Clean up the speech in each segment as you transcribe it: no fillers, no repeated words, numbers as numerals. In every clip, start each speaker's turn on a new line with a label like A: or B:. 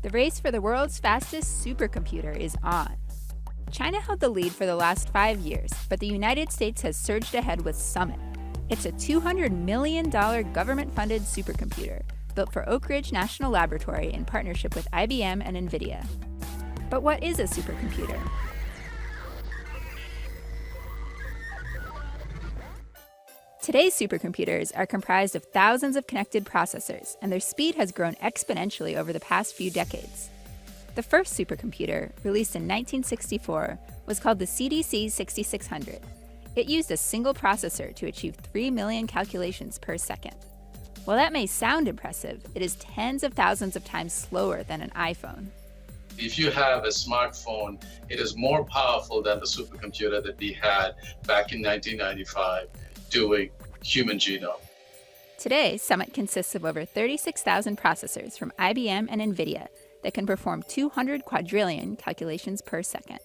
A: The race for the world's fastest supercomputer is on. China held the lead for the last 5 years, but the United States has surged ahead with Summit. It's a $200 million government-funded supercomputer built for Oak Ridge National Laboratory in partnership with IBM and NVIDIA. But what is a supercomputer? Today's supercomputers are comprised of thousands of connected processors, and their speed has grown exponentially over the past few decades. The first supercomputer, released in 1964, was called the CDC 6600. It used a single processor to achieve 3 million calculations per second. While that may sound impressive, it is tens of thousands of times slower than an iPhone.
B: If you have a smartphone, it is more powerful than the supercomputer that we had back in 1995 doing human genome.
A: Today, Summit consists of over 36,000 processors from IBM and NVIDIA that can perform 200 quadrillion calculations per second.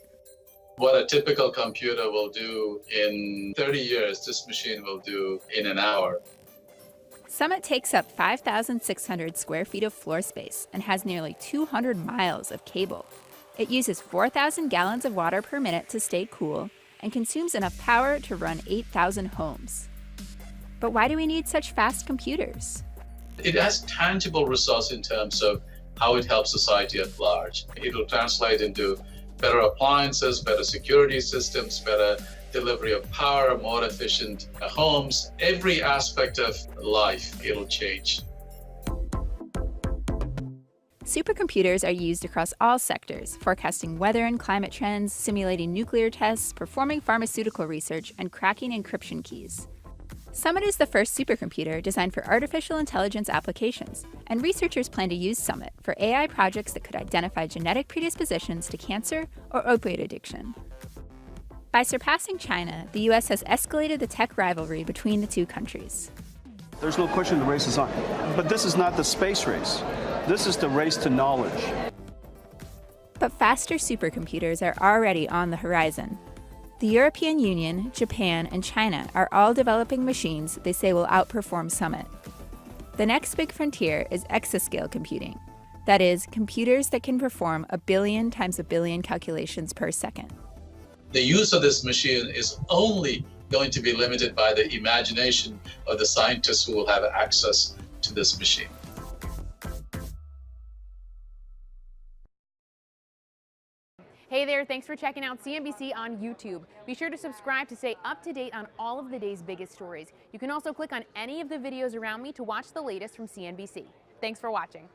B: What a typical computer will do in 30 years, this machine will do in an hour.
A: Summit takes up 5,600 square feet of floor space and has nearly 200 miles of cable. It uses 4,000 gallons of water per minute to stay cool and consumes enough power to run 8,000 homes. But why do we need such fast computers?
B: It has tangible results in terms of how it helps society at large. It will translate into better appliances, better security systems, better delivery of power, more efficient homes. Every aspect of life, it'll change.
A: Supercomputers are used across all sectors, forecasting weather and climate trends, simulating nuclear tests, performing pharmaceutical research, and cracking encryption keys. Summit is the first supercomputer designed for artificial intelligence applications, and researchers plan to use Summit for AI projects that could identify genetic predispositions to cancer or opioid addiction. By surpassing China, the US has escalated the tech rivalry between the two countries.
C: There's no question the race is on. But this is not the space race. This is the race to knowledge.
A: But faster supercomputers are already on the horizon. The European Union, Japan, and China are all developing machines they say will outperform Summit. The next big frontier is exascale computing. That is, computers that can perform 1 billion times 1 billion calculations per second.
B: The use of this machine is only going to be limited by the imagination of the scientists who will have access to this machine.
D: Hey there, thanks for checking out CNBC on YouTube. Be sure to subscribe to stay up to date on all of the day's biggest stories. You can also click on any of the videos around me to watch the latest from CNBC. Thanks for watching.